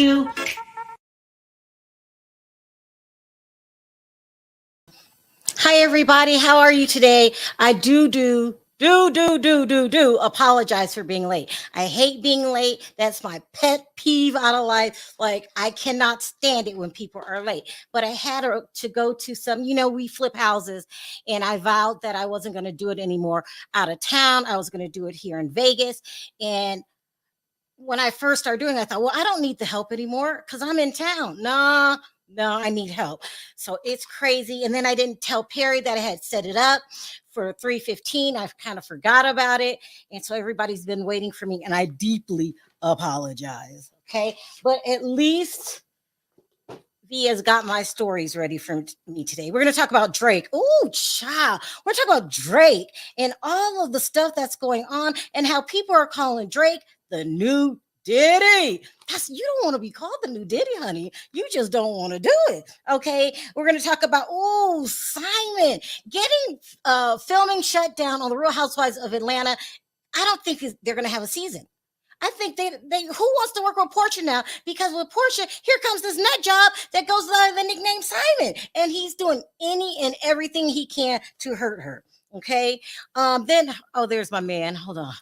do. Hi, everybody. How are you today? I do apologize for being late. I hate being late. That's my pet peeve out of life. Like, I cannot stand it when people are late. But I had to go to some, we flip houses, and I vowed that I wasn't going to do it anymore out of town. I was going to do it here in Vegas. And when I first started doing it, I thought, well, I don't need the help anymore because I'm in town. No, I need help. So it's crazy. And then I didn't tell Perry that I had set it up for 3:15. I kind of forgot about it. And so everybody's been waiting for me, and I deeply apologize. Okay. But at least Via's got my stories ready for me today. We're going to talk about Drake. Oh, child. We're talking about Drake and all of the stuff that's going on and how people are calling Drake the new Diddy. You don't want to be called the new Diddy, honey. You just don't want to do it. Okay. We're going to talk about, Simon getting filming shut down on the Real Housewives of Atlanta. I don't think they're going to have a season. I think they who wants to work with Porsha now? Because with Porsha, here comes this nut job that goes by the nickname Simon, and he's doing any and everything he can to hurt her. Okay. There's my man. Hold on.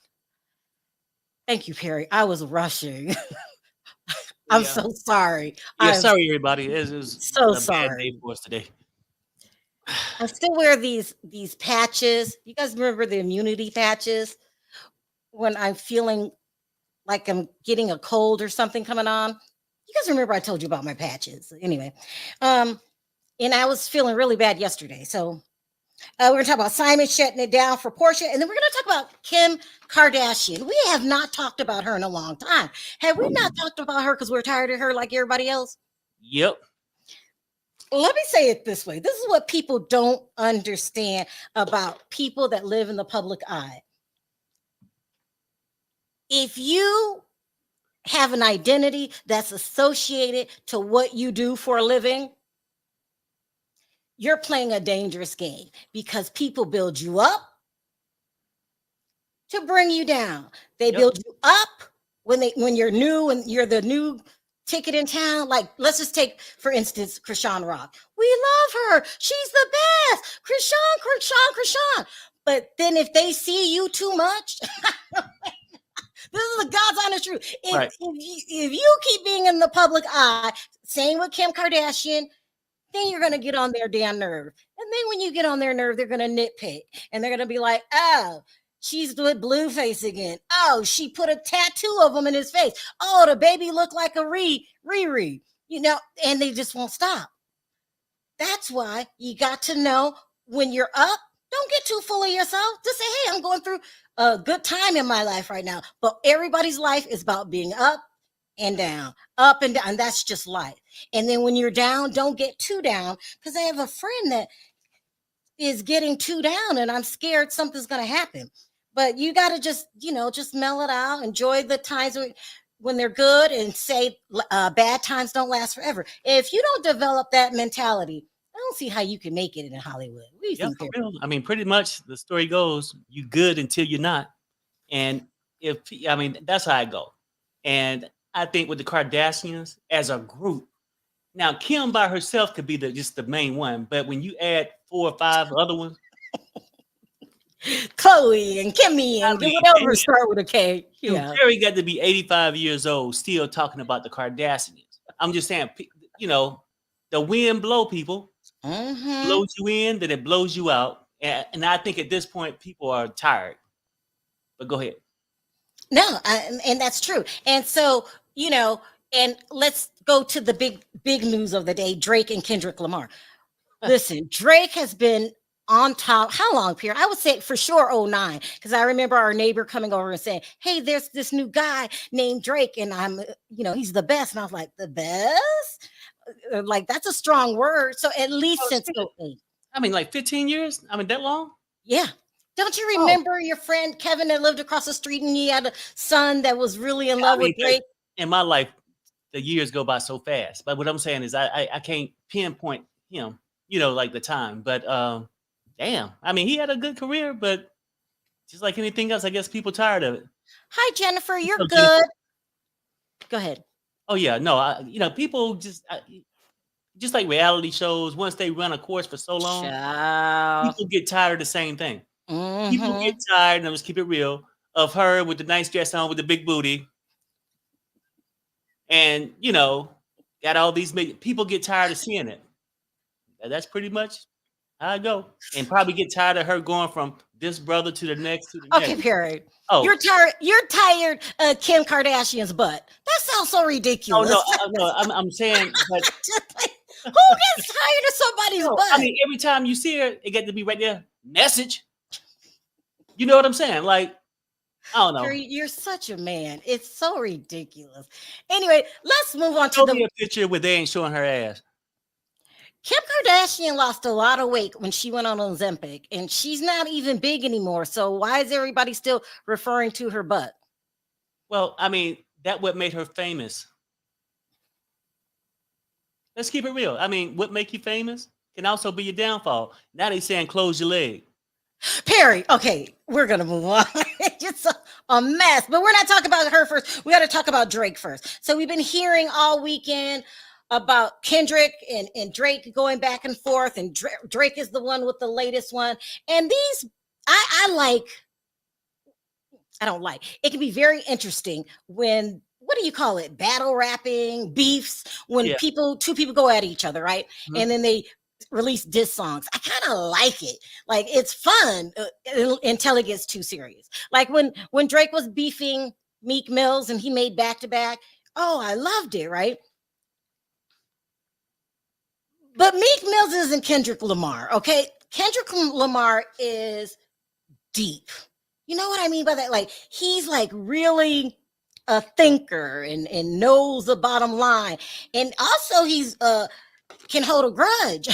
Thank you, Perry. I was rushing. I'm so sorry. Sorry, everybody. It's so a sorry. bad day for us today. I still wear these patches. You guys remember the immunity patches when I'm feeling like I'm getting a cold or something coming on? You guys remember I told you about my patches. Anyway, and I was feeling really bad yesterday. So we're going to talk about Simon shutting it down for Porsha. And then we're going to talk about Kim Kardashian. We have not talked about her in a long time. Have we not talked about her because we're tired of her like everybody else? Yep. Let me say it this way. This is what people don't understand about people that live in the public eye. If you have an identity that's associated to what you do for a living, you're playing a dangerous game because people build you up to bring you down. They build you up when you're new and you're the new ticket in town. Like, let's just take, for instance, Krishan Rock. We love her. She's the best. Krishan. But then if they see you too much, this is the God's honest truth. If you keep being in the public eye, same with Kim Kardashian, then you're going to get on their damn nerve. And then when you get on their nerve, they're going to nitpick. And they're going to be like, oh, she's doing Blueface again. Oh, she put a tattoo of him in his face. Oh, the baby looked like a Riri. And they just won't stop. That's why you got to know when you're up, don't get too full of yourself. Just say, hey, I'm going through a good time in my life right now. But everybody's life is about being up and down, up and down. And that's just life. And then when you're down, don't get too down, because I have a friend that is getting too down and I'm scared something's going to happen. But you got to just mellow it out, enjoy the times when they're good, and say bad times don't last forever. If you don't develop that mentality, I don't see how you can make it in Hollywood. What do you think? For real. I mean, pretty much the story goes, you good until you're not. And that's how I go. And I think with the Kardashians as a group, now Kim by herself could be just the main one, but when you add 4 or 5 other ones, Chloe and Kimmy and whatever start with a K. Yeah. Perry got to be 85 years old still talking about the Kardashians. I'm just saying, the wind blow people. Blows you in, then it blows you out. And I think at this point, people are tired. But go ahead. No, and that's true. And so, and let's go to the big news of the day, Drake and Kendrick Lamar. Listen, Drake has been on top. How long period? I would say for sure 2009, because I remember our neighbor coming over and saying, hey, there's this new guy named Drake, and I'm, he's the best. And I was like, the best? Like, that's a strong word. So at least since 2008. I mean, like 15 years? I mean, that long? Yeah. Don't you remember your friend Kevin that lived across the street and he had a son that was really in love with Drake? In my life, the years go by so fast. But what I'm saying is I can't pinpoint him, like the time. But damn, I mean, he had a good career, but just like anything else, I guess people tired of it. Hi, Jennifer. You're good. Go ahead. Oh yeah, no, people just like reality shows. Once they run a course for so long, Child. people get tired of the same thing. People get Mm-hmm. tired, and let's keep it real, of her with the nice dress on with the big booty, and got all these people get tired of seeing it. That's pretty much how I go, and probably get tired of her going from this brother to the next to the Okay, next. Perry. Oh, You're tired of Kim Kardashian's butt. That sounds so oh ridiculous. no, no, I'm saying, but Just like, who gets tired of somebody's no, I butt? mean every time you see her, it got to be right there. Message. You know what I'm saying? Like, I don't know. Perry, you're such a man. It's so ridiculous. Anyway, let's move on to Show me the a picture where they ain't showing her ass. Kim Kardashian lost a lot of weight when she went on Ozempic, and she's not even big anymore. So why is everybody still referring to her butt? Well, I mean, that what made her famous. Let's keep it real. I mean, what make you famous can also be your downfall. Now they saying close your leg. Perry, okay, we're gonna move on. It's a mess, but we're not talking about her first. We got to talk about Drake first. So we've been hearing all weekend about Kendrick and Drake going back and forth, and Drake is the one with the latest one. And these, I like. I don't like. It can be very interesting when what do you call it? Battle rapping, beefs, when Yeah. two people go at each other, right? Mhm. And then they release diss songs. I kind of like it. Like it's fun until it gets too serious. Like when Drake was beefing Meek Mills and he made back to back. Oh, I loved it, right? But Meek Mills isn't Kendrick Lamar, okay? Kendrick Lamar is deep. You know what I mean by that? Like he's like really a thinker and knows the bottom line. And also he's can hold a grudge.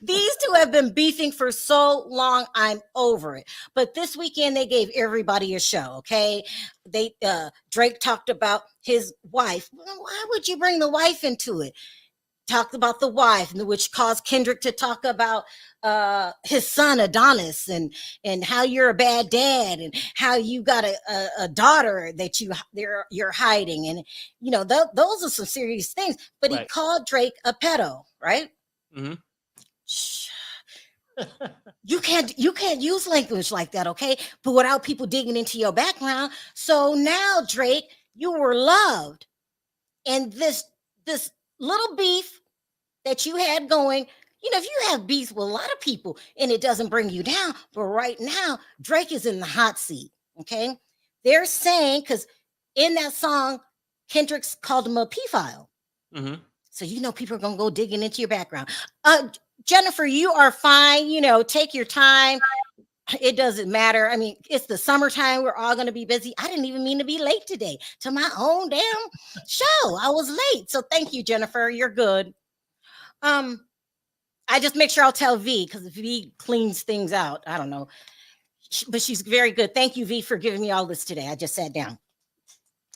These two have been beefing for so long. I'm over it. But this weekend they gave everybody a show. Okay, they Drake talked about his wife. Why would you bring the wife into it? Talked about the wife, which caused Kendrick to talk about his son Adonis and how you're a bad dad and how you got a daughter that you're hiding, and those are some serious things. But he Right. called Drake a pedo, right? Mm-hmm. You can't use language like that, okay? But without people digging into your background. So now, Drake, you were loved, and this little beef that you had going. If you have beef with a lot of people and it doesn't bring you down, but right now Drake is in the hot seat. Okay, they're saying because in that song, Kendrick's called him a pedophile. Mm-hmm. So people are gonna go digging into your background. Jennifer, you are fine. Take your time. It doesn't matter. I mean, it's the summertime. We're all going to be busy. I didn't even mean to be late today to my own damn show. I was late. So thank you, Jennifer. You're good. I just make sure I'll tell V because V cleans things out. I don't know. But she's very good. Thank you, V, for giving me all this today. I just sat down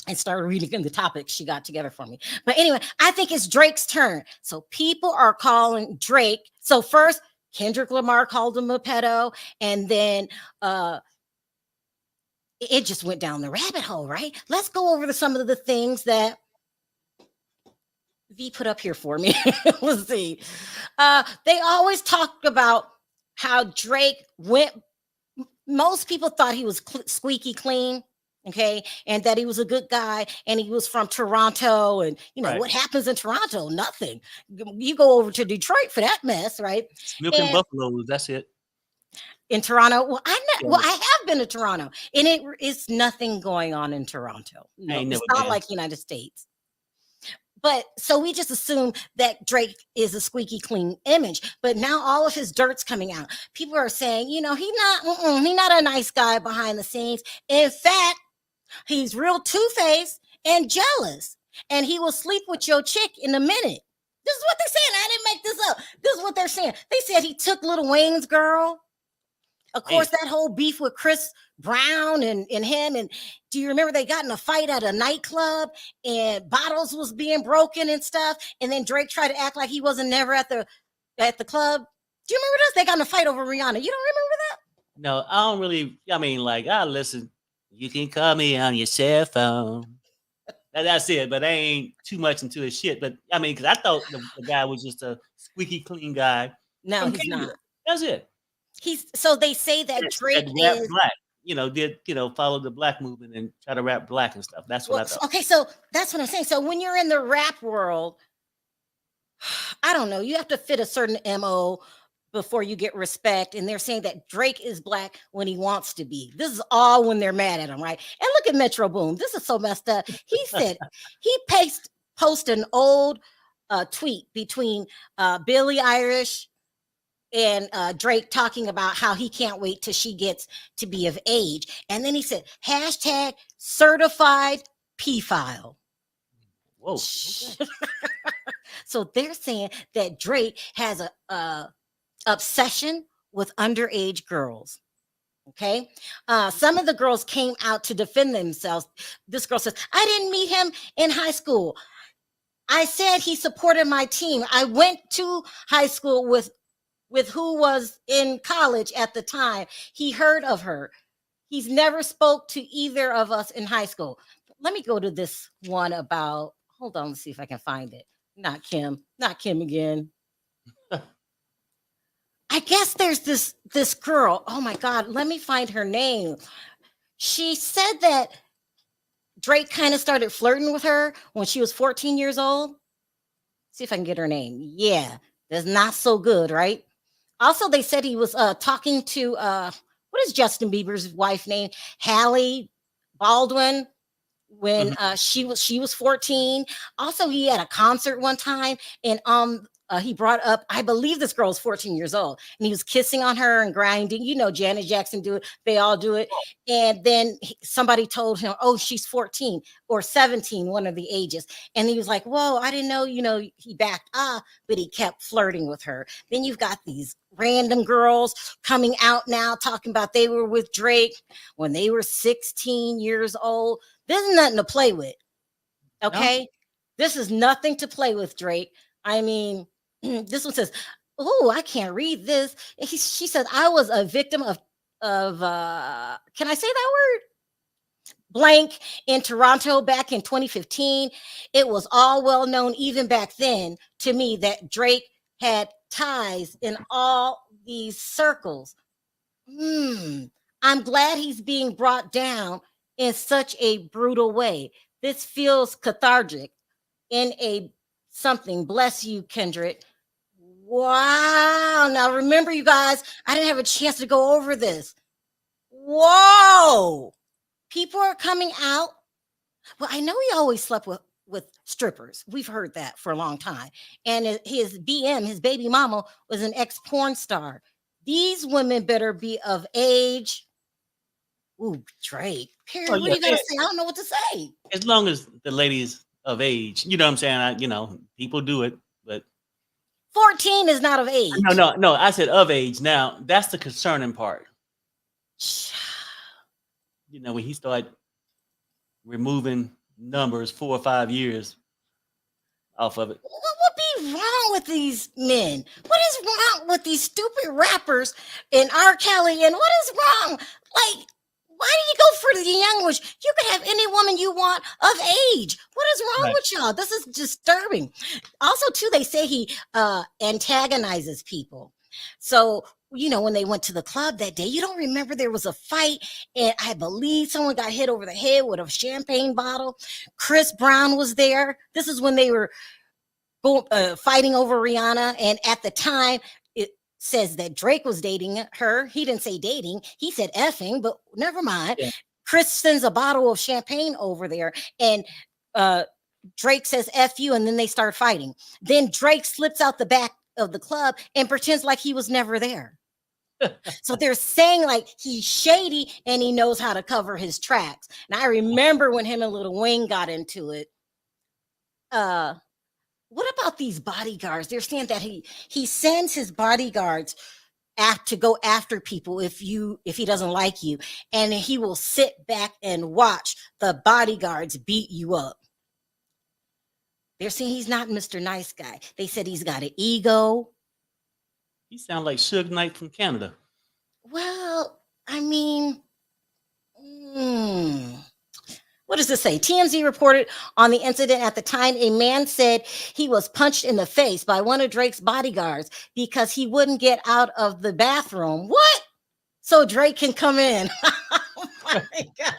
and started reading the topics she got together for me. But anyway, I think it's Drake's turn. So people are calling Drake. So first, Kendrick Lamar called him a pedo, and then it just went down the rabbit hole, right? Let's go over some of the things that V put up here for me. Let's see. They always talked about how Drake went. Most people thought he was squeaky clean. Okay, and that he was a good guy, and he was from Toronto, and Right. what happens in Toronto? Nothing. You go over to Detroit for that mess, right? Milking buffaloes. That's it. In Toronto, well, I have been to Toronto, and it's nothing going on in Toronto. No, it's not like United States. But so we just assume that Drake is a squeaky clean image. But now all of his dirt's coming out. People are saying, he's not a nice guy behind the scenes. In fact, he's real two-faced and jealous. And he will sleep with your chick in a minute. This is what they're saying. I didn't make this up. This is what they're saying. They said he took Lil Wayne's girl. Of course, that whole beef with Chris Brown and him. And do you remember they got in a fight at a nightclub and bottles was being broken and stuff? And then Drake tried to act like he wasn't never at the club. Do you remember this? They got in a fight over Rihanna. You don't remember that? No, I don't really. I mean, like, I listen. You can call me on your cell phone. That's it. But I ain't too much into his shit. But I mean, because I thought the guy was just a squeaky clean guy No, from he's Canada. not. That's it. He's so they say that That Drake rap is black. Did follow the black movement and try to rap black and stuff. That's what well, I thought. okay, so that's what I'm saying. So when you're in the rap world, I don't know, you have to fit a certain MO before you get respect. And they're saying that Drake is black when he wants to be. This is all when they're mad at him, right? And look at Metro Boom. This is so messed up. He said he posted an old tweet between Billie Eilish and Drake talking about how he can't wait till she gets to be of age. And then he said, hashtag certified P file. Whoa. Okay. So they're saying that Drake has a obsession with underage girls. Okay. Some of the girls came out to defend themselves. This girl says, I didn't meet him in high school. I said he supported my team. I went to high school with who was in college at the time. He heard of her. He's never spoke to either of us in high school. Let me go to this one about, hold on, let's see if I can find it. Not Kim again. I guess there's this girl. Oh my God, let me find her name. She said that Drake kind of started flirting with her when she was 14 years old. See if I can get her name. Yeah, that's not so good, right? Also, they said he was talking to what is Justin Bieber's wife name? Hallie Baldwin when she was 14. Also, he had a concert one time and he brought up, I believe this girl is 14 years old, and he was kissing on her and grinding. You know, Janet Jackson do it. They all do it. And then somebody told him, oh, she's 14 or 17, one of the ages. And he was like, whoa, I didn't know, he backed off, but he kept flirting with her. Then you've got these random girls coming out now talking about they were with Drake when they were 16 years old. This is nothing to play with. Okay. No. This is nothing to play with, Drake. I mean, this one says, oh, I can't read this. She said, I was a victim of can I say that word? Blank in Toronto back in 2015. It was all well known even back then to me that Drake had ties in all these circles. I'm glad he's being brought down in such a brutal way. This feels cathartic in a something. Bless you, Kendrick. Wow. Now remember, you guys, I didn't have a chance to go over this. Whoa. People are coming out. Well, I know he always slept with strippers. We've heard that for a long time. And his BM, his baby mama, was an ex-porn star. These women better be of age. Ooh, Drake. Perry, what are you gonna say? I don't know what to say. As long as the lady's of age, you know what I'm saying? People do it, but 14 is not of age. No. I said of age. Now that's the concerning part. When he started removing numbers 4 or 5 years off of it. What would be wrong with these men? What is wrong with these stupid rappers and R. Kelly? And what is wrong? Like, why do you go for the young ones? You could have any woman you want of age. What is wrong with y'all? This is disturbing. Also, too, they say he antagonizes people. So, when they went to the club that day, you don't remember there was a fight, and I believe someone got hit over the head with a champagne bottle. Chris Brown was there. This is when they were fighting over Rihanna, and at the time, it says that Drake was dating her. He didn't say dating. He said effing, but never mind. Yeah. Chris sends a bottle of champagne over there, and Drake says F you, and then they start fighting. Then Drake slips out the back of the club and pretends like he was never there. So they're saying like he's shady and he knows how to cover his tracks. And I remember when him and Lil Wayne got into it. What about these bodyguards? They're saying that he sends his bodyguards to go after people if he doesn't like you, and he will sit back and watch the bodyguards beat you up. They're saying he's not Mr. Nice Guy. They said he's got an ego. He sounds like Suge Knight from Canada. Well, I mean, What does this say? TMZ reported on the incident at the time. A man said he was punched in the face by one of Drake's bodyguards because he wouldn't get out of the bathroom. What? So Drake can come in. Oh my God.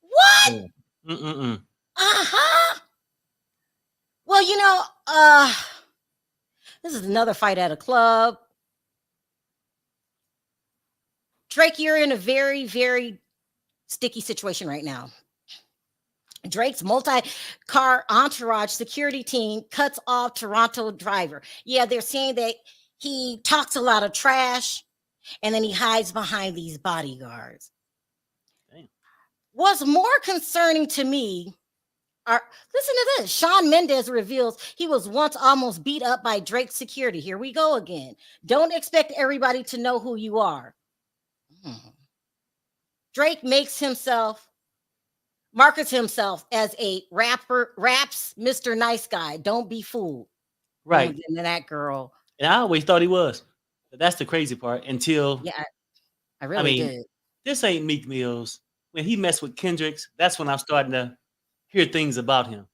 What? Yeah. Mm-mm-mm. Uh-huh. Well, this is another fight at a club. Drake, you're in a very, very sticky situation right now. Drake's multi-car entourage security team cuts off Toronto driver. Yeah, they're saying that he talks a lot of trash and then he hides behind these bodyguards. Damn. What's more concerning to me listen to this. Shawn Mendes reveals he was once almost beat up by Drake's security. Here we go again. Don't expect everybody to know who you are. Drake markets himself as a raps Mr. Nice Guy. Don't be fooled. Right. And that girl. And I always thought he was. But that's the crazy part until Yeah, I really did. This ain't Meek Mill's. When he messed with Kendrick's, that's when I'm starting to hear things about him.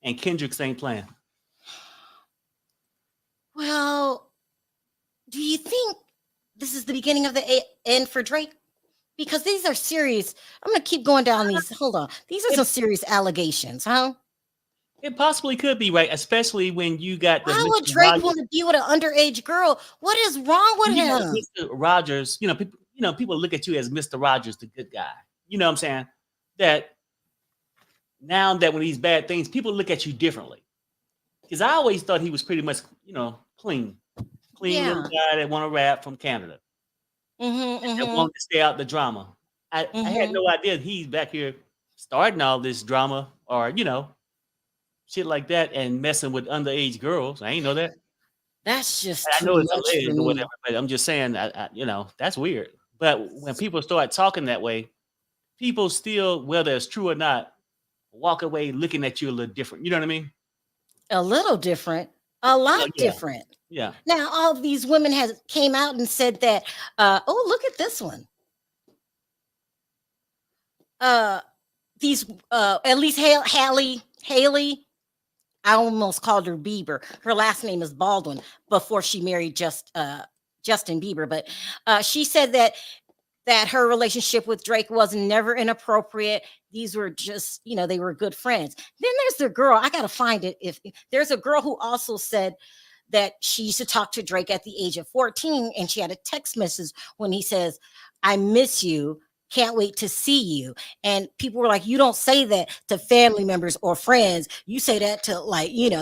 And Kendrick's ain't playing. Well, do you think this is the beginning of the end for Drake? Because these are serious. I'm going to keep going down these. Hold on. These are some serious allegations, huh? It possibly could be, right, especially when you got the Why would Mr. Drake Rogers. want to be with an underage girl? What is wrong with You know, him? Mr. Rogers, people look at you as Mr. Rogers, the good guy. You know what I'm saying? That now that when these bad things, people look at you differently. Because I always thought he was pretty much, clean little guy that want to rap from Canada. That wanted to stay out the drama. I had no idea he's back here starting all this drama or, shit like that and messing with underage girls. I ain't know that. That's just I too know it's much for alleged or me. whatever, but I'm just saying, that's weird. But when people start talking that way, people still, whether it's true or not, walk away looking at you a little different. You know what I mean? A little different, a lot different. Yeah. Now, all of these women came out and said that, oh, look at this one. These, at least Haley, I almost called her Bieber. Her last name is Baldwin before she married Justin Bieber. But she said that her relationship with Drake was never inappropriate. These were just, they were good friends. Then there's the girl. I got to find it. If there's a girl who also said that she used to talk to Drake at the age of 14, and she had a text message when he says, "I miss you. Can't wait to see you." And people were like, you don't say that to family members or friends. You say that to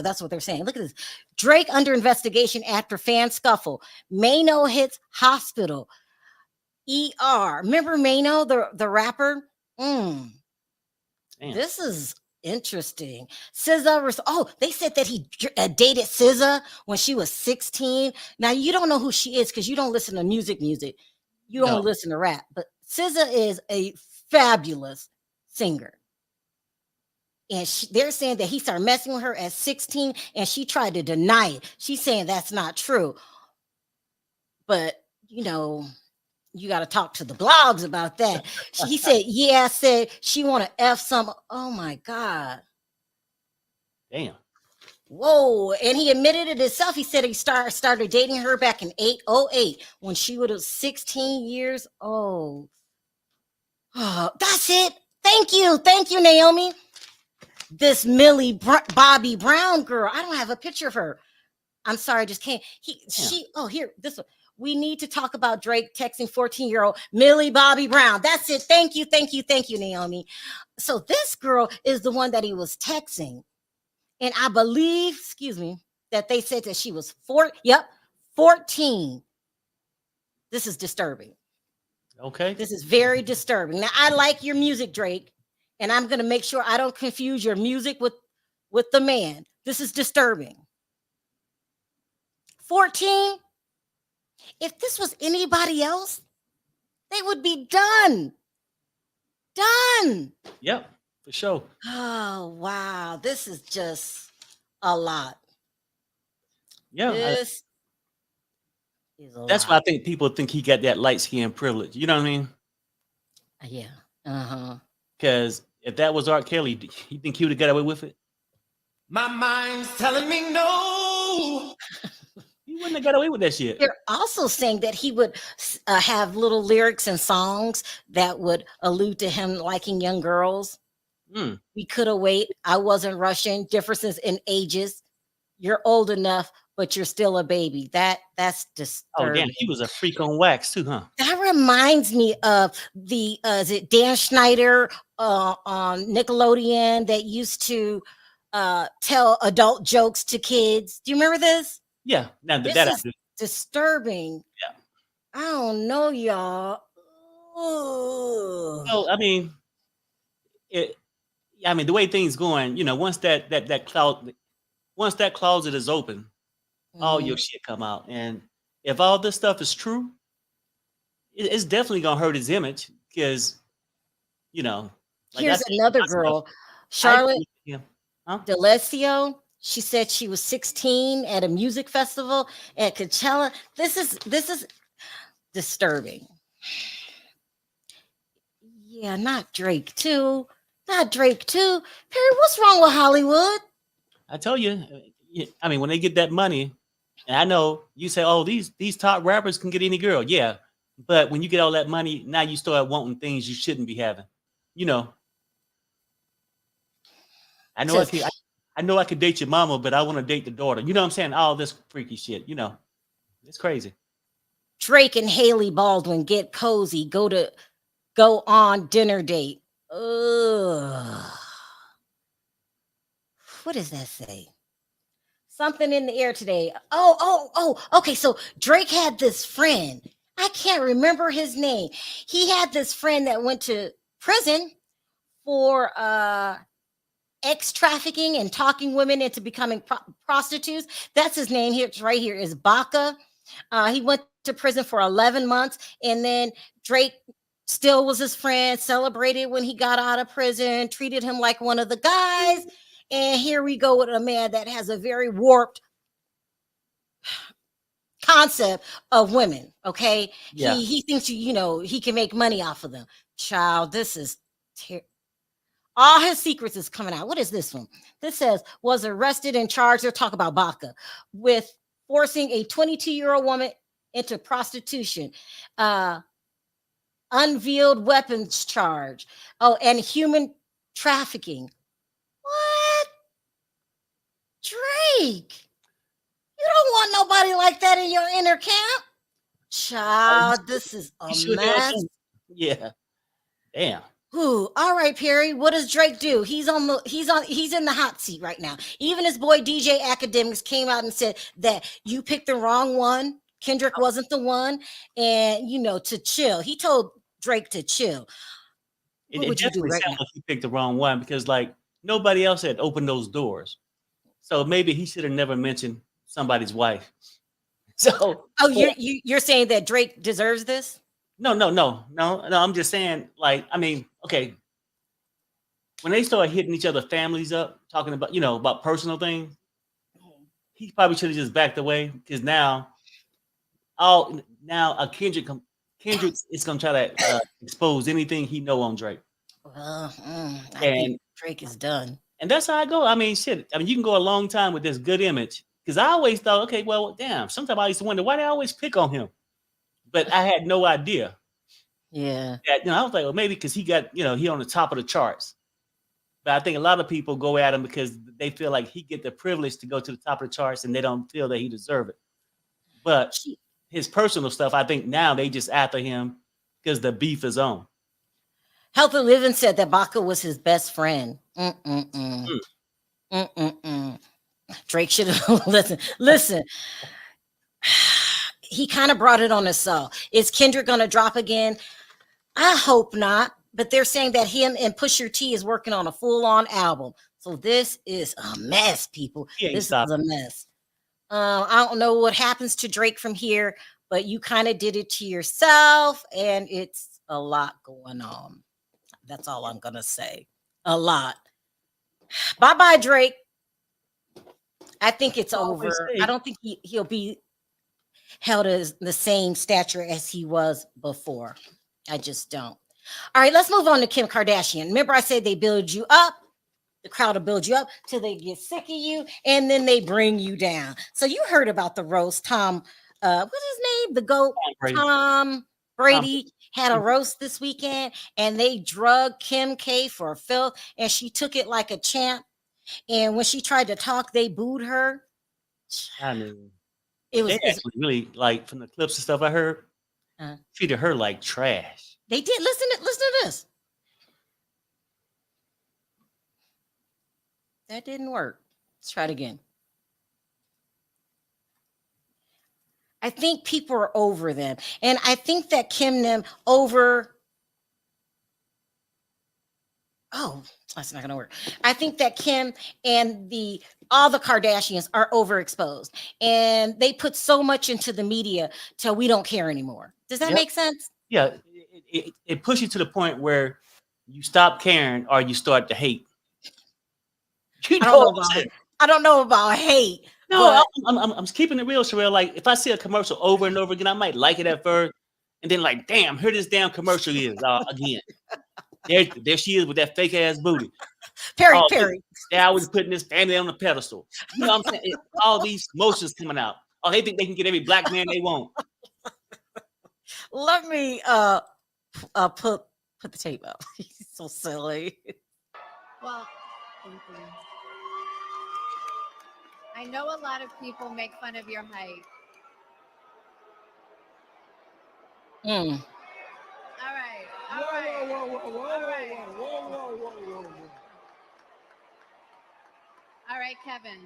that's what they're saying. Look at this. Drake under investigation after fan scuffle. Mano hits hospital. ER. Remember Mano, the rapper? This is interesting. SZA. They said that he dated SZA when she was 16. Now you don't know who she is because you don't listen to music. You don't listen to rap, but SZA is a fabulous singer. And they're saying that he started messing with her at 16 and she tried to deny it. She's saying that's not true. But, you got to talk to the blogs about that. He said, said she want to F some. Oh my God. Damn. Whoa. And he admitted it himself. He said he started dating her back in 08 when she was 16 years old. Oh, that's it. Thank you, Naomi. This Millie Bobby Brown girl. I don't have a picture of her. I'm sorry, I just can't. Here, this one. We need to talk about Drake texting 14-year-old Millie Bobby Brown. That's it. Thank you, Naomi. So this girl is the one that he was texting. And I believe, that they said that she was 14. This is disturbing. Okay. This is very disturbing. Now, I like your music, Drake, and I'm going to make sure I don't confuse your music with the man. This is disturbing. 14? If this was anybody else, they would be done. Yep, for sure. Oh, wow. This is just a lot. Yeah. This is a That's lot. why I think people think he got that light skin privilege. You know what I mean? Yeah. Uh-huh. Because if that was R. Kelly, you think he would have got away with it? My mind's telling me no. He wouldn't have got away with that shit. They're also saying that he would have little lyrics and songs that would allude to him liking young girls. Mm. We could have waited. I wasn't rushing. Differences in ages. You're old enough, but you're still a baby. That's disturbing. Oh damn, he was a freak on wax too, huh? That reminds me of the is it Dan Schneider on Nickelodeon that used to tell adult jokes to kids. Do you remember this? Yeah. Now This that I is do. disturbing. Yeah. I don't know, y'all. Ooh. So I mean, the way things going, once that closet is open, all your shit come out, and if all this stuff is true, it's definitely gonna hurt his image because, like Here's another girl, Charlotte D'Alessio. She said she was 16 at a music festival at Coachella. This is disturbing. Yeah, not Drake too. Not Drake too. Perry, what's wrong with Hollywood? I tell you, when they get that money, and I know you say, "Oh, these top rappers can get any girl." Yeah, but when you get all that money, now you start wanting things you shouldn't be having. I know I know I could date your mama, but I want to date the daughter. You know what I'm saying? All this freaky shit. It's crazy. Drake and Haley Baldwin get cozy. Go on dinner date. Ugh. What does that say? Something in the air today. Oh, okay. So Drake had this friend. I can't remember his name. He had this friend that went to prison for ex trafficking and talking women into becoming prostitutes. That's his name here. It's right here is Baca. He went to prison for 11 months, and then Drake still was his friend, celebrated when he got out of prison, treated him like one of the guys. And here we go with a man that has a very warped concept of women. Okay. Yeah. He thinks he can make money off of them. Child, this is all his secrets is coming out. What is this one? This says was arrested and charged. They'll talk about Baca with forcing a 22-year-old woman into prostitution. Unveiled weapons charge. Oh, and human trafficking. What? Drake, you don't want nobody like that in your inner camp. Child, this is a mess. Yeah. Damn. Ooh, all right, Perry. What does Drake do? He's in the hot seat right now. Even his boy DJ Academics came out and said that you picked the wrong one. Kendrick wasn't the one, and to chill. He told Drake to chill. It definitely sounds like he picked the wrong one because nobody else had opened those doors. So maybe he should have never mentioned somebody's wife. So you're saying that Drake deserves this? No. I'm just saying, okay. When they start hitting each other families up, talking about about personal things, he probably should have just backed away because now Kendrick is gonna try to expose anything he know on Drake. Well, I think Drake is done. And that's how I go. Shit. You can go a long time with this good image. Because I always thought, okay, well, damn. Sometimes I used to wonder why they always pick on him. But I had no idea. Yeah. That, I was like, well, maybe because he got, he on the top of the charts. But I think a lot of people go at him because they feel like he get the privilege to go to the top of the charts and they don't feel that he deserve it. But his personal stuff, I think now they just after him because the beef is on. Healthy Living said that Baca was his best friend. Drake should have listen. He kind of brought it on himself. Is Kendrick gonna drop again? I hope not. But they're saying that him and Pusha T is working on a full-on album. So this is a mess, people. This is a mess. I don't know what happens to Drake from here, but you kind of did it to yourself, and it's a lot going on. That's all I'm gonna say. A lot. Bye-bye, Drake. I think it's over. I don't think he'll be held as the same stature as he was before. I just don't. All right, let's move on to Kim Kardashian. Remember, I said they build you up. The crowd will build you up till they get sick of you, and then they bring you down. So you heard about the roast. Tom, what's his name? The GOAT, Brady. Tom Brady had a roast this weekend, and they drug Kim K for filth, and she took it like a champ. And when she tried to talk, they booed her. I mean, It they was actually really like from the clips and stuff I heard, treated her like trash. they did. Listen to this. That didn't work. Let's try it again. I think people are over them. And I think that Kim them over. Oh, that's not gonna work. I think that Kim and all the Kardashians are overexposed. And they put so much into the media till we don't care anymore. Does that make sense? Yeah, it pushes you to the point where you stop caring or you start to hate. You know I don't know about hate. No, I'm keeping it real, Sherelle. Like if I see a commercial over and over again, I might like it at first, and then like, damn, here this damn commercial is again. There she is with that fake ass booty. Perry. They always putting this family on the pedestal. You know what I'm saying? All these emotions coming out. Oh, they think they can get every black man they want. Let me put the tape up. He's so silly. Well, thank you. I know a lot of people make fun of your height. All right. All right, Kevin.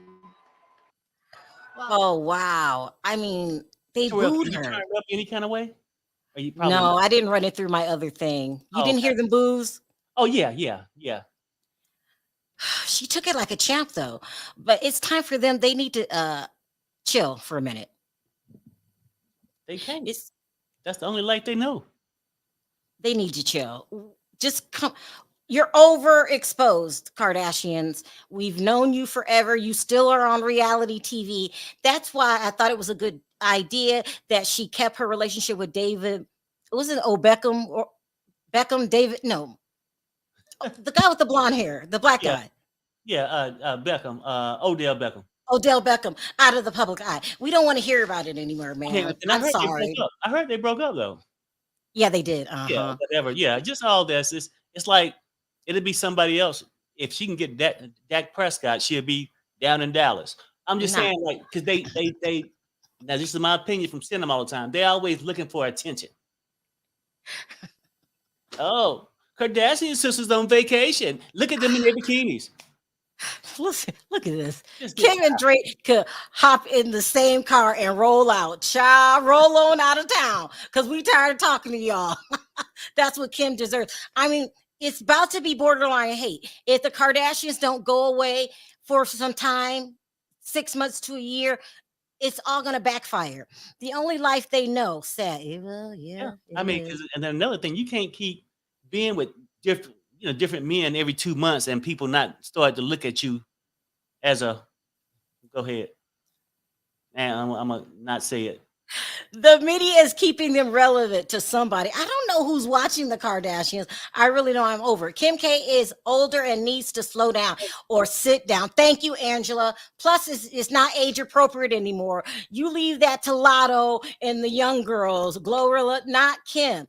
Well, Oh wow! I mean, they booed Can you her. turn it up any kind of way? Or you No, I didn't run it through my other thing. You didn't hear them boos? Oh yeah. She took it like a champ, though. But it's time for them. They need to chill for a minute. They can't. That's the only light they know. They need to chill. Just come. You're overexposed, Kardashians. We've known you forever. You still are on reality TV. That's why I thought it was a good idea that she kept her relationship with David. Was it Beckham or Beckham? David? No, the guy with the blonde hair, the black guy. Yeah, Beckham, Odell Beckham. Odell Beckham out of the public eye. We don't want to hear about it anymore, man. I'm sorry. I heard they broke up though. Yeah, they did. Yeah, whatever. Yeah, just all this. It's like it'd be somebody else. If she can get Dak Prescott, she'll be down in Dallas. I'm just saying, like, because they now this is my opinion from seeing them all the time. They're always looking for attention. Oh, Kardashian sisters on vacation. Look at them in their bikinis. Listen, look at this. Kim and Drake could hop in the same car and roll out. Child, roll on out of town because we tired of talking to y'all. That's what Kim deserves. I mean, it's about to be borderline hate. If the Kardashians don't go away for some time, 6 months to a year, it's all going to backfire. The only life they know, sad. Yeah. I mean, and then another thing, you can't keep being with different men every 2 months and people not start to look at you as a, go ahead. And I'm going to not say it. The media is keeping them relevant to somebody. I don't know who's watching the Kardashians. I really know I'm over it. Kim K is older and needs to slow down or sit down. Thank you, Angela. Plus, it's not age appropriate anymore. You leave that to Lotto and the young girls, Glorilla, not Kim.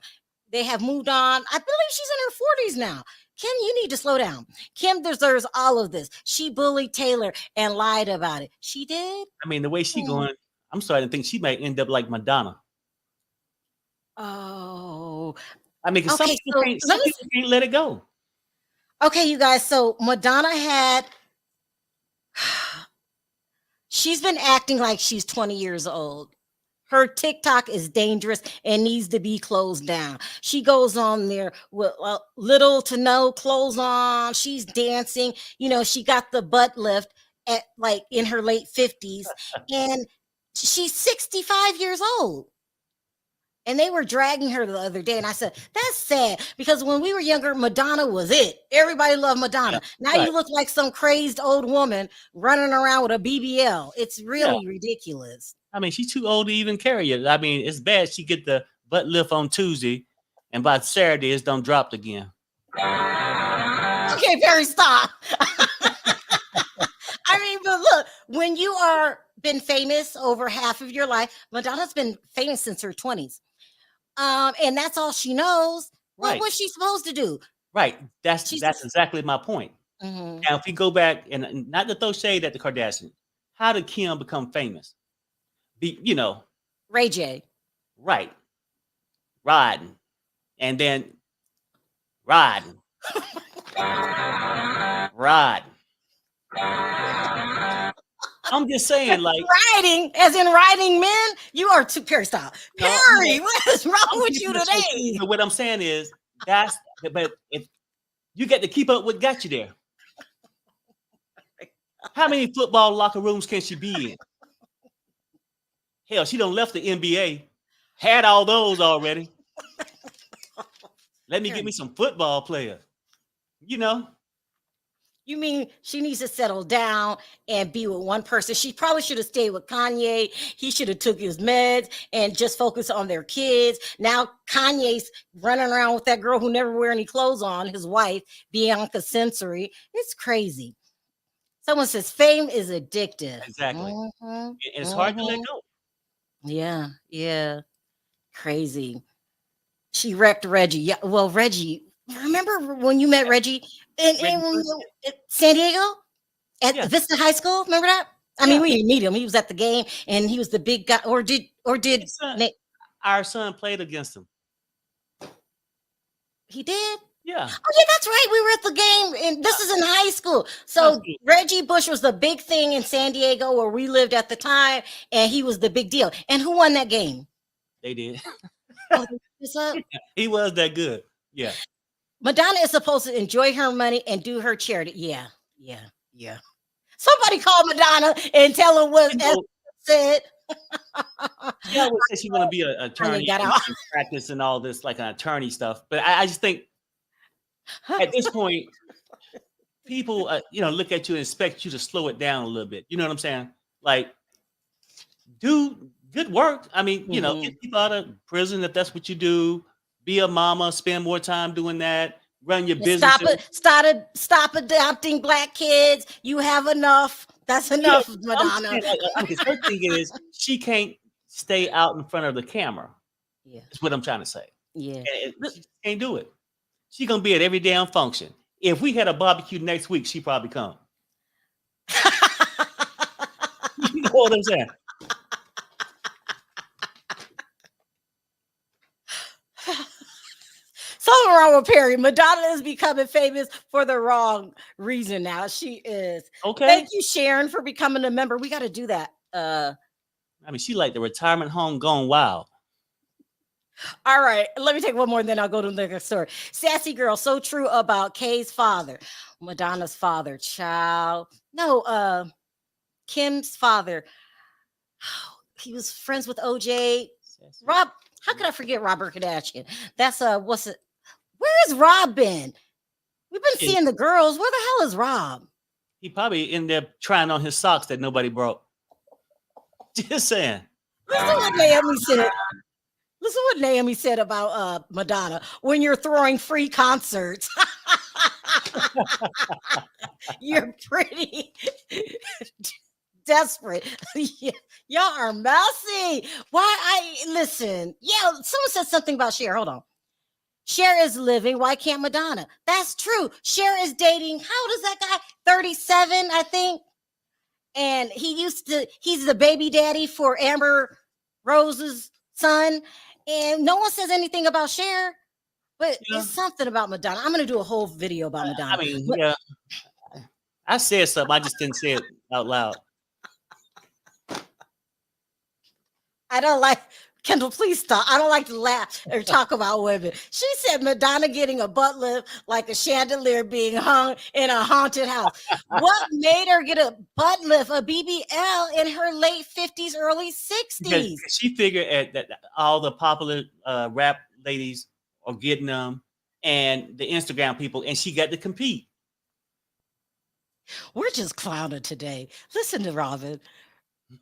They have moved on. I believe she's in her 40s now. Kim, you need to slow down. Kim deserves all of this. She bullied Taylor and lied about it. She did? I mean, the way she going, I'm starting to think she might end up like Madonna. Oh. I mean, because some people can't let it go. Okay, you guys. So Madonna she's been acting like she's 20 years old. Her TikTok is dangerous and needs to be closed down. She goes on there with little to no clothes on. She's dancing. You know, she got the butt lift at like in her late 50s. And she's 65 years old. And they were dragging her the other day. And I said, that's sad. Because when we were younger, Madonna was it. Everybody loved Madonna. Now you look like some crazed old woman running around with a BBL. It's really ridiculous. I mean, she's too old to even carry it. I mean, it's bad she get the butt lift on Tuesday And by Saturday, it's done dropped again. Okay, Perry, stop. I mean, but look, when you are been famous over half of your life, Madonna's been famous since her 20s. And that's all she knows. What Right. was she supposed to do? Right. That's She's exactly my point. Mhm. Now, if we go back and not to throw shade at the Kardashians, how did Kim become famous? Ray J. Right. Riding. And then riding. Riding. I'm just saying, like, Riding, as in riding men. You are too Perry. Stop, No, Perry. no. What is wrong I'm with keeping you it so today? clean, but what I'm saying is but if you get to keep up what got you there. How many football locker rooms can she be in? Hell, she done left the NBA. Had all those already. Let me get me some football players. You know? You mean she needs to settle down and be with one person? She probably should have stayed with Kanye. He should have took his meds and just focused on their kids. Now Kanye's running around with that girl who never wear any clothes on, his wife, Bianca Sensory. It's crazy. Someone says fame is addictive. Exactly. Mhm, And it's hard to let mhm. go. Yeah. Crazy. She wrecked Reggie. Yeah, well, Reggie, remember when you met Reggie in San Diego at Yeah. Vista High School? Remember that? I mean, we didn't meet him. He was at the game and he was the big guy. Or did Our son played against him. he did? Yeah. Oh, yeah, that's right. We were at the game, and this is in high school. So Reggie Bush was the big thing in San Diego where we lived at the time, and he was the big deal. And who won that game? They did. Oh, what's up? He was that good. Yeah. Madonna is supposed to enjoy her money and do her charity. Yeah. Somebody call Madonna and tell her what said. She always said she want to be an attorney got and out. practice and all this like an attorney stuff. But I just think at this point, people look at you and expect you to slow it down a little bit. You know what I'm saying? Like, do good work. I mean, get people out of prison if that's what you do. Be a mama, spend more time doing that. Run your business. Stop adopting black kids. You have enough. That's enough, Madonna. Her thing is she can't stay out in front of the camera. Yeah, that's what I'm trying to say. Yeah, she can't do it. She gonna be at every damn function. If we had a barbecue next week, she probably come. You know what I'm saying? Something wrong with Perry. Madonna is becoming famous for the wrong reason now. She is. Okay. Thank you, Sharon, for becoming a member. We got to do that. I mean, she like the retirement home gone wild. All right. Let me take one more and then I'll go to the next story. Sassy girl, so true about Kay's father. Madonna's father, child. No, Kim's father. He was friends with OJ. Rob, how could I forget Robert Kardashian? That's what's it? Where is Rob been? We've been seeing the girls. Where the hell is Rob? He probably in there trying on his socks that nobody broke. Just saying. Listen what Naomi said. Listen what Naomi said about Madonna when you're throwing free concerts. You're pretty desperate. Y'all are messy. Listen. Yeah, someone said something about Cher. Hold on. Cher is living. Why can't Madonna? That's true. Cher is dating. How old is that guy? 37, I think. And he's the baby daddy for Amber Rose's son. And no one says anything about Cher, but it's something about Madonna. I'm going to do a whole video about Madonna. I mean, I said something. I just didn't say it out loud. I don't like, Kendall, please stop. I don't like to laugh or talk about women. She said Madonna getting a butt lift like a chandelier being hung in a haunted house. What made her get a butt lift, a BBL, in her late 50s, early 60s? Because she figured that all the popular rap ladies are getting them and the Instagram people, and she got to compete. We're just clowning today. Listen to Robin.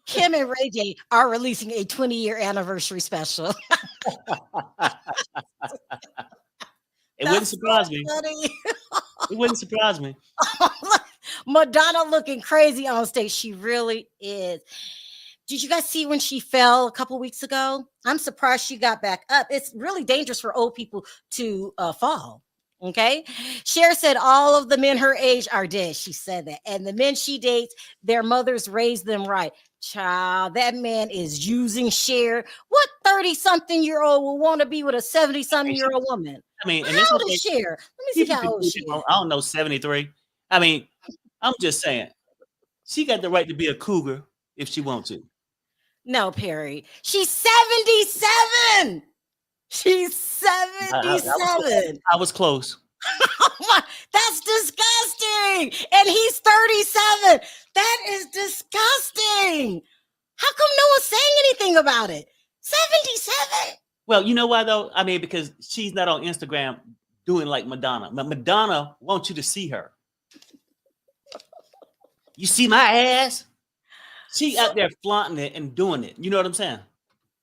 Kim and Ray J are releasing a 20-year anniversary special. wouldn't surprise so me. funny. It wouldn't surprise me. Madonna looking crazy on stage. She really is. Did you guys see when she fell a couple weeks ago? I'm surprised she got back up. It's really dangerous for old people to fall. Okay. Cher said all of the men her age are dead. She said that. And the men she dates, their mothers raised them right. Child, that man is using Cher. What 30-something-year-old will want to be with a 70-something-year-old woman? I mean, and How it's old okay. is Cher? Let me see People how can old do she it. is. I don't know, 73. I mean, I'm just saying, she got the right to be a cougar if she wants to. No, Perry. She's 77. She's 77. I was close. That's disgusting. And he's 37. That is disgusting. How come no one's saying anything about it? 77. Well, you know why though? I mean, because she's not on Instagram doing like Madonna. Madonna wants you to see her. You see my ass? She out there flaunting it and doing it. You know what I'm saying?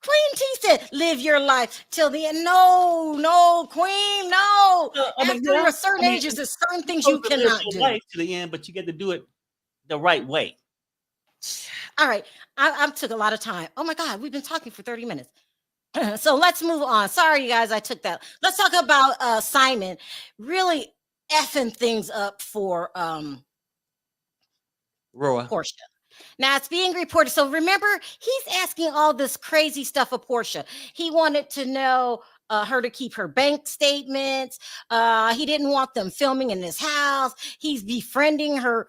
Queen T said, live your life till the end. No, Queen, no. After a certain age, there's certain things you cannot do. Life to the end, but you get to do it the right way. All right. I took a lot of time. Oh my God, we've been talking for 30 minutes. So let's move on. Sorry, you guys, I took that. Let's talk about Simon really effing things up for RHOA. Porsha. Now it's being reported. So remember, he's asking all this crazy stuff of Porsha. He wanted to know her to keep her bank statements. He didn't want them filming in his house. He's befriending her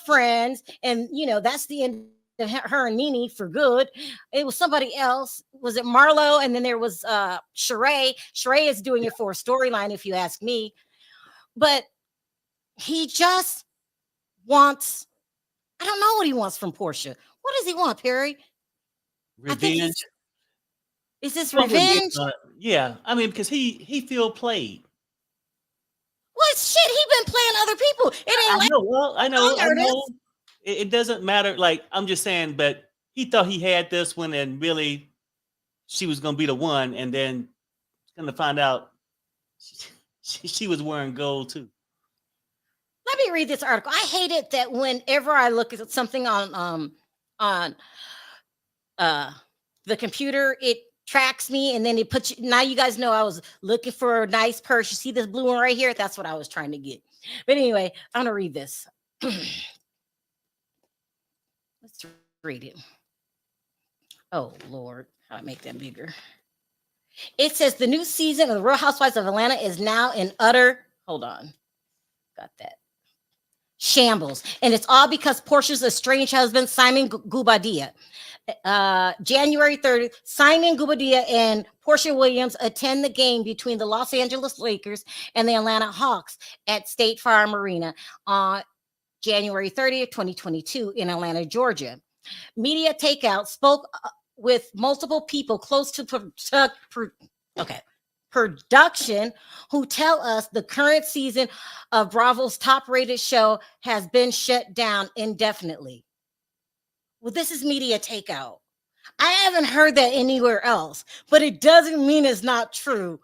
friends, and that's the end of her and Nene for good. It was somebody else. Was it Marlo? And then there was Sheree. Sheree is doing it for a storyline, if you ask me. But he just wants. I don't know what he wants from Porsha. What does he want, Perry? Revenge. Is this revenge? Yeah, I mean, because he feel played. What shit? He been playing other people. It ain't I know. It doesn't matter. Like, I'm just saying, but he thought he had this one, and really, she was gonna be the one, and then gonna find out she was wearing gold too. Let me read this article. I hate it that whenever I look at something on the computer, it tracks me and then it puts you. Now you guys know I was looking for a nice purse. You see this blue one right here? That's what I was trying to get. But anyway, I'm gonna read this. Let's read it. Oh Lord, how do I make that bigger? It says the new season of the Real Housewives of Atlanta is now in utter. Hold on, got that. Shambles, and it's all because Porsha's estranged husband Simon Gubadia. January 30th, Simon Gubadia and Porsha Williams attend the game between the Los Angeles Lakers and the Atlanta Hawks at State Farm Arena on January 30th, 2022 in Atlanta, Georgia. Media Takeout spoke with multiple people close to production who tell us the current season of Bravo's top-rated show has been shut down indefinitely. Well, this is Media Takeout. I haven't heard that anywhere else, but it doesn't mean it's not true.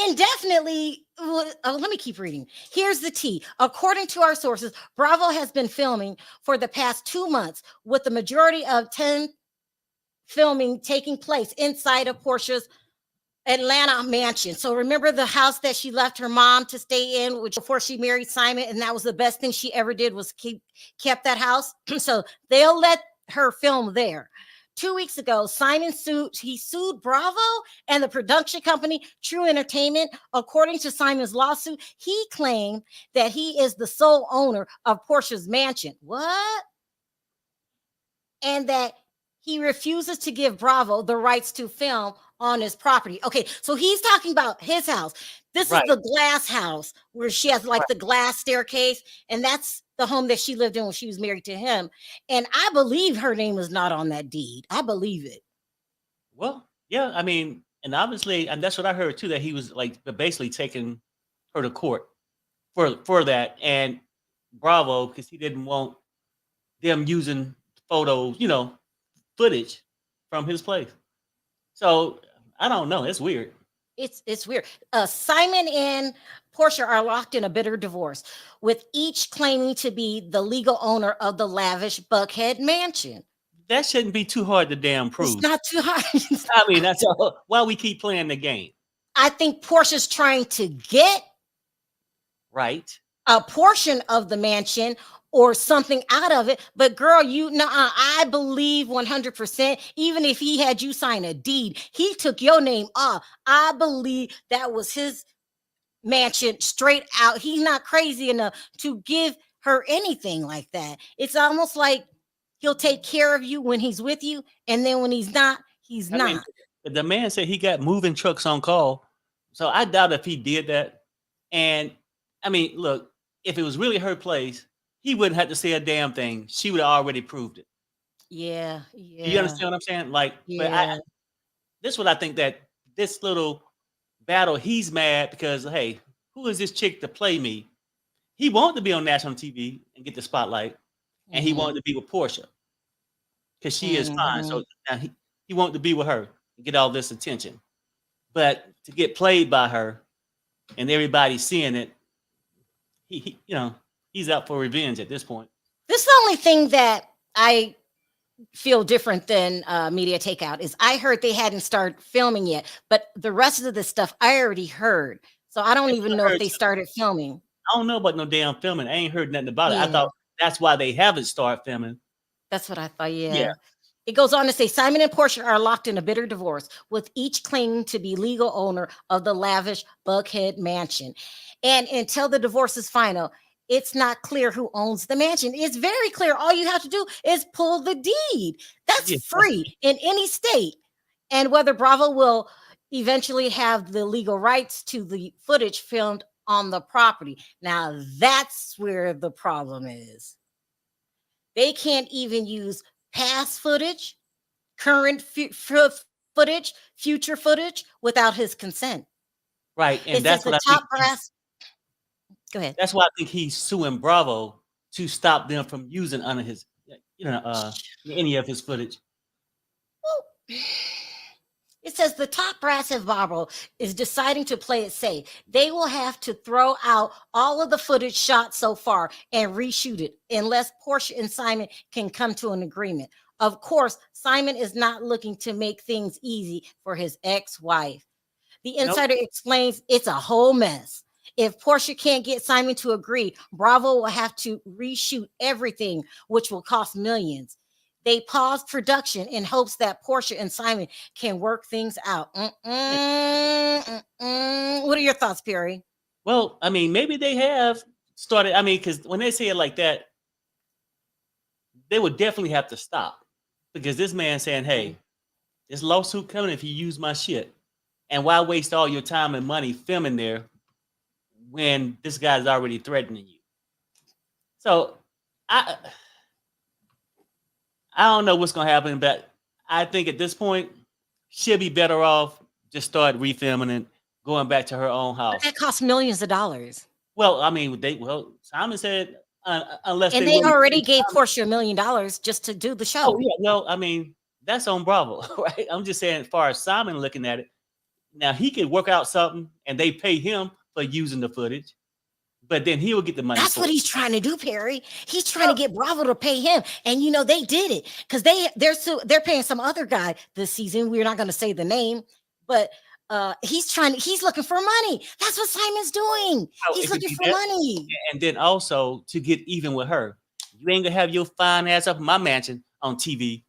Indefinitely, let me keep reading. Here's the tea. According to our sources, Bravo has been filming for the past 2 months, with the majority of 10 filming taking place inside of Porsha's Atlanta mansion. So remember the house that she left her mom to stay in, which before she married Simon, and that was the best thing she ever did was kept that house. So they'll let her film there. 2 weeks ago, Simon sued Bravo and the production company True Entertainment. According to Simon's lawsuit, he claimed that he is the sole owner of Porsha's mansion. What? And that he refuses to give Bravo the rights to film on his property. Okay, so he's talking about his house. This is the glass house where she has like the glass staircase, and that's the home that she lived in when she was married to him. And I believe her name was not on that deed. I believe it. Well, yeah, I mean, and obviously, and that's what I heard too, that he was like basically taking her to court for that, and Bravo, because he didn't want them using photos, footage from his place. So I don't know. It's weird. It's weird. Simon and Porsha are locked in a bitter divorce, with each claiming to be the legal owner of the lavish Buckhead mansion. That shouldn't be too hard to damn It's prove. not too hard. I mean, that's why we keep playing the game, I think Portia's trying to get right? a portion of the mansion or something out of it. But girl, I believe 100%, even if he had you sign a deed, he took your name off. I believe that was his mansion straight out. He's not crazy enough to give her anything like that. It's almost like he'll take care of you when he's with you, and then when he's not, he's I mean, not. the man said he got moving trucks on call, so I doubt if he did that. And I mean, look, if it was really her place, he wouldn't have to say a damn thing. She would have already proved it. Yeah, Do you yeah, understand what I'm saying? Like, but yeah. this is what I think, that this little battle, he's mad because, hey, who is this chick to play me? He wanted to be on national TV and get the spotlight, and he wanted to be with Porsha because she is fine. So now he wanted to be with her and get all this attention. But to get played by her and everybody seeing it, he's out for revenge at this point. This is the only thing that I feel different than media takeout is I heard they hadn't started filming yet, but the rest of the stuff I already heard. So I don't even know if they started filming. I don't know about no damn filming. I ain't heard nothing about it. Yeah. I thought that's why they haven't started filming. That's what I thought. Yeah. Yeah. It goes on to say Simon and Porsha are locked in a bitter divorce, with each claiming to be legal owner of the lavish Buckhead mansion. And until the divorce is final, it's not clear who owns the mansion. It's very clear. All you have to do is pull the deed. That's free in any state. And whether Bravo will eventually have the legal rights to the footage filmed on the property. Now, that's where the problem is. They can't even use past footage, current footage, future footage without his consent. Right. And It's that's the what top brass. Go ahead. That's why I think he's suing Bravo to stop them from using under his, any of his footage. Well, it says the top brass of Bravo is deciding to play it safe. They will have to throw out all of the footage shot so far and reshoot it unless Porsha and Simon can come to an agreement. Of course, Simon is not looking to make things easy for his ex-wife. The insider explains it's a whole mess. If Porsha can't get Simon to agree, Bravo will have to reshoot everything, which will cost millions. They paused production in hopes that Porsha and Simon can work things out. What are your thoughts, Perry? Well, I mean, maybe they have started. I mean, because when they say it like that, they would definitely have to stop, because this man saying, hey, this lawsuit coming if you use my shit. And why waste all your time and money filming there when this guy's already threatening you? So I don't know what's going to happen, but I think at this point, she'll be better off just start refilming and going back to her own house. But that costs millions of dollars. Well, I mean, Simon said unless and they already gave Porsha $1 million just to do the show. Oh yeah, well, I mean, that's on Bravo, right? I'm just saying, as far as Simon looking at it, now he could work out something and they pay him for using the footage, but then he will get the money. That's what he's trying to do, Perry. He's trying to get Bravo to pay him, and they did it because they're paying some other guy this season. We're not going to say the name, but he's looking for money. That's what Simon's doing. He's looking for money, and then also to get even with her. You ain't gonna have your fine ass up in my mansion on TV.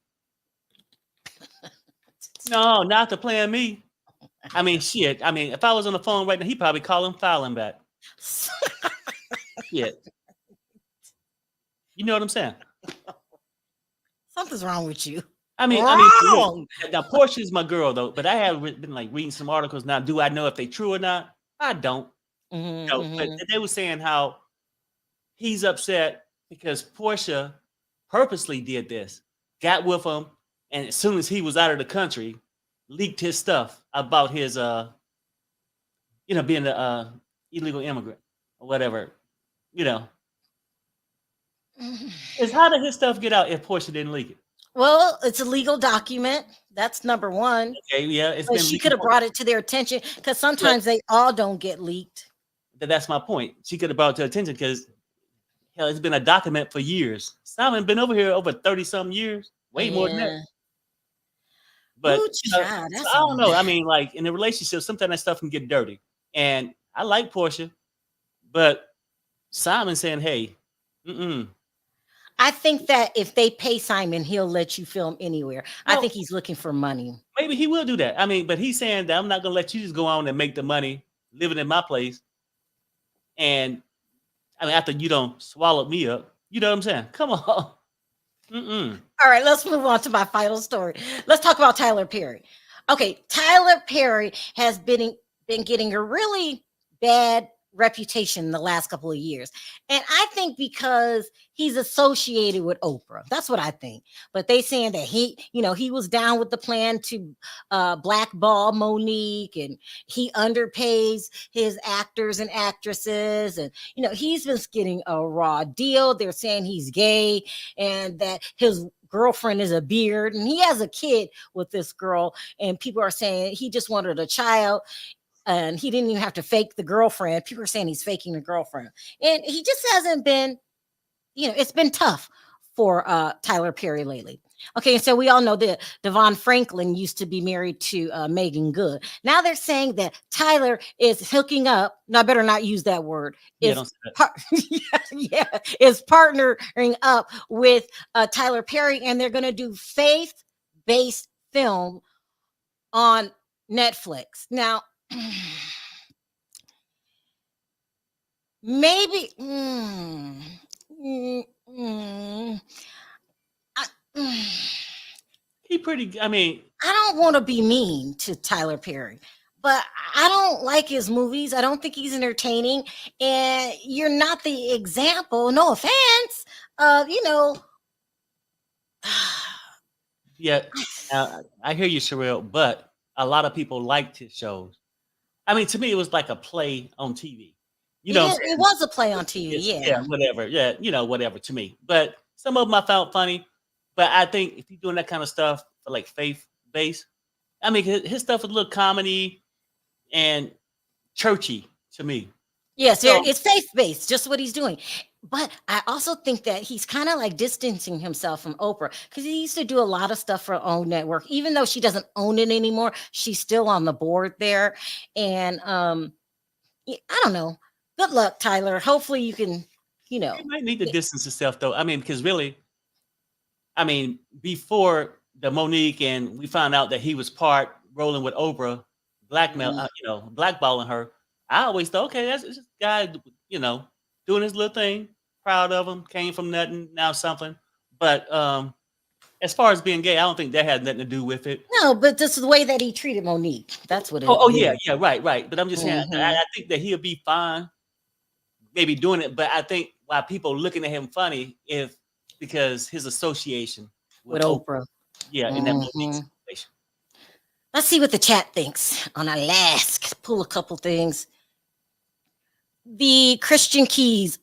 No, not to play on me. I mean, shit. I mean, if I was on the phone right now, he'd probably call him filing back. Shit. You know what I'm saying? Something's wrong with you. I mean, now Porsha is my girl though, but I have been like reading some articles now. Do I know if they true or not? I don't. But they were saying how he's upset because Porsha purposely did this, got with him, and as soon as he was out of the country, leaked his stuff about his being an illegal immigrant or whatever. Is how did his stuff get out if Porsha didn't leak it? Well, it's a legal document. That's number one. Okay, yeah, it's But been she leaked could have before. brought it to their attention because But sometimes they all don't get leaked. that's my point. She could have brought it to attention because hell, it's been a document for years. Simon been over here over 30-something years, way more than that. Yeah. But Ooh, you know, child, so that's I a don't know. I mean, like in a relationship, sometimes that stuff can get dirty. And I like Porsha, but Simon saying, "Hey, mm-mm. I think that if they pay Simon, he'll let you film anywhere. I Well, think he's looking for money. maybe he will do that." I mean, but he's saying that I'm not gonna let you just go on and make the money living in my place. And I mean, after you don't swallow me up, you know what I'm saying? Come on. Mm-mm. All right, let's move on to my final story. Let's talk about Tyler Perry. Okay, Tyler Perry has been getting a really bad reputation the last couple of years. And I think because he's associated with Oprah. That's what I think. But they saying that he was down with the plan to blackball Monique, and he underpays his actors and actresses, and he's been getting a raw deal. They're saying he's gay and that his girlfriend is a beard, and he has a kid with this girl, and people are saying he just wanted a child and he didn't even have to fake the girlfriend. People are saying he's faking the girlfriend, and he just hasn't been, it's been tough for Tyler Perry lately. Okay, so we all know that DeVon Franklin used to be married to Megan Good. Now they're saying that Tyler is hooking up. Now, I better not use that word. Yeah, Is don't say that. is partnering up with Tyler Perry, and they're going to do faith-based film on Netflix. Now, maybe. I, He pretty. I mean, I don't want to be mean to Tyler Perry, but I don't like his movies. I don't think he's entertaining, and you're not the example. No offense, of yeah. I hear you, Sherelle, but a lot of people liked his shows. I mean, to me, it was like a play on TV. You know what I'm It saying? was a play on TV. Yeah, whatever. Yeah, whatever to me. But some of them I found funny. But I think if you're doing that kind of stuff for like faith based, I mean, his stuff is a little comedy and churchy to me. Yes, So it's faith-based, just what he's doing. But I also think that he's kind of like distancing himself from Oprah because he used to do a lot of stuff for her own network. Even though she doesn't own it anymore, she's still on the board there. And I don't know. Good luck, Tyler. Hopefully you can, he might need to distance himself though. I mean, because really, I mean, before the Monique and we found out that he was part rolling with Oprah, blackballing her. I always thought, okay, that's just a guy, doing his little thing. Proud of him. Came from nothing, now something. But as far as being gay, I don't think that had nothing to do with it. No, but this is the way that he treated Monique. That's what it Oh is. yeah, right. But I'm just saying, Mhm. I think that he'll be fine, maybe doing it. But I think why people looking at him funny is because his association With Oprah. Yeah, in that Monique Mhm. situation. Let's see what the chat thinks on our last. Pull a couple things. The Christian Keys.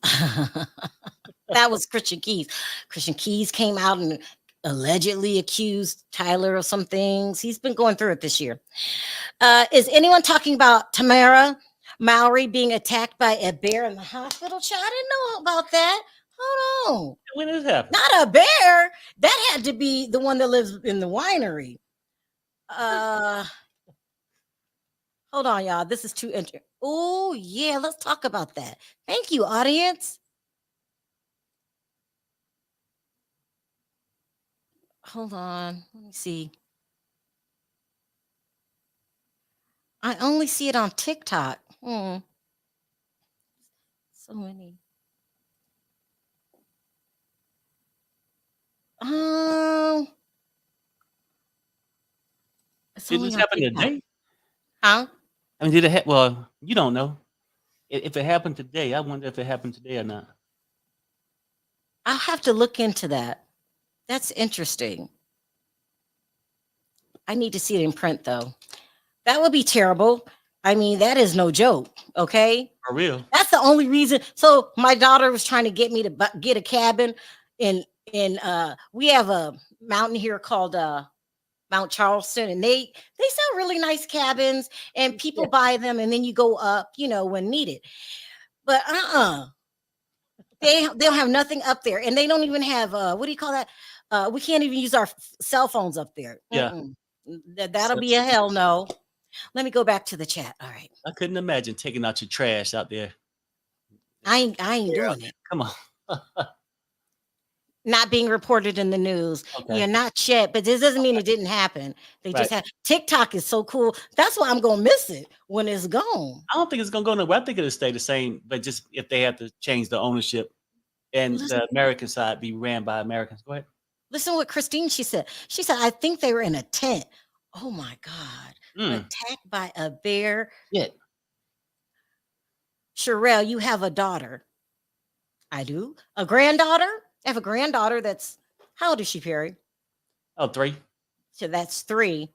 That was Christian Keys. Christian Keys came out and allegedly accused Tyler of some things. He's been going through it this year. Is anyone talking about Tamara Mowry being attacked by a bear in the hospital? Child, I didn't know about that. Hold on. When did this happen? Not a bear. That had to be the one that lives in the winery. Hold on, y'all. This is too interesting. Oh, yeah. Let's talk about that. Thank you, audience. Hold on. Let me see. I only see it on TikTok. So many. It's Did only this on happen TikTok. today? Huh? I mean, did it? Well, you don't know. If it happened today, I wonder if it happened today or not. I'll have to look into that. That's interesting. I need to see it in print, though. That would be terrible. I mean, that is no joke. Okay. For real. That's the only reason. So my daughter was trying to get me to get a cabin in we have a mountain here called Mount Charleston, and they sell really nice cabins, and people buy them, and then you go up, when needed. But they don't have nothing up there, and they don't even have what do you call that? We can't even use our cell phones up there. Yeah. That'll be a hell no. Let me go back to the chat. All right. I couldn't imagine taking out your trash out there. I ain't doing it. Come on. Not being reported in the news. Okay. Yeah, not yet, but this doesn't mean it didn't happen. They just have TikTok is so cool. That's why I'm gonna miss it when it's gone. I don't think it's gonna go nowhere. I think it'll stay the same, but just if they have to change the ownership and the American side be ran by Americans. Go ahead. Listen what Christine she said. She said, I think they were in a tent. Oh my God. Attacked by a bear. Yeah. Sherelle, you have a daughter. I do. A granddaughter? I have a granddaughter that's, how old is she, Perry? Oh, 3. So that's 3.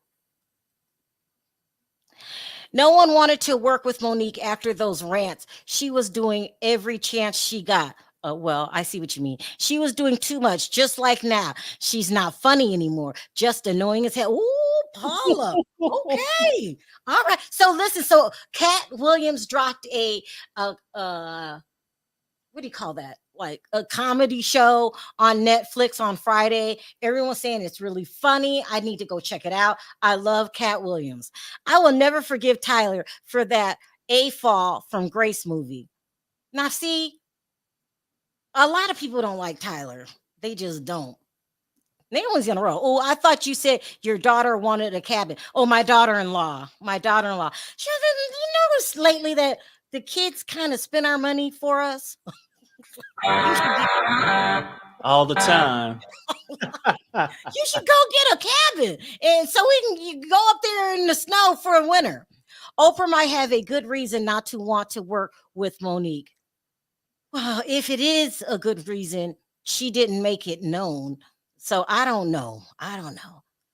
No one wanted to work with Monique after those rants. She was doing every chance she got. Well, I see what you mean. She was doing too much, just like now. She's not funny anymore, just annoying as hell. Ooh, Paula. Okay. All right. So listen, so Cat Williams dropped a what do you call that? Like a comedy show on Netflix on Friday. Everyone's saying it's really funny. I need to go check it out. I love Cat Williams. I will never forgive Tyler for that A Fall from Grace movie. Now, see, a lot of people don't like Tyler. They just don't. No one's in a row. Oh, I thought you said your daughter wanted a cabin. Oh, my daughter-in-law. My daughter-in-law. You notice lately that the kids kind of spend our money for us? All the time. You should go get a cabin, and so you go up there in the snow for a winter. Oprah might have a good reason not to want to work with Monique. Well, if it is a good reason, she didn't make it known. So I don't know.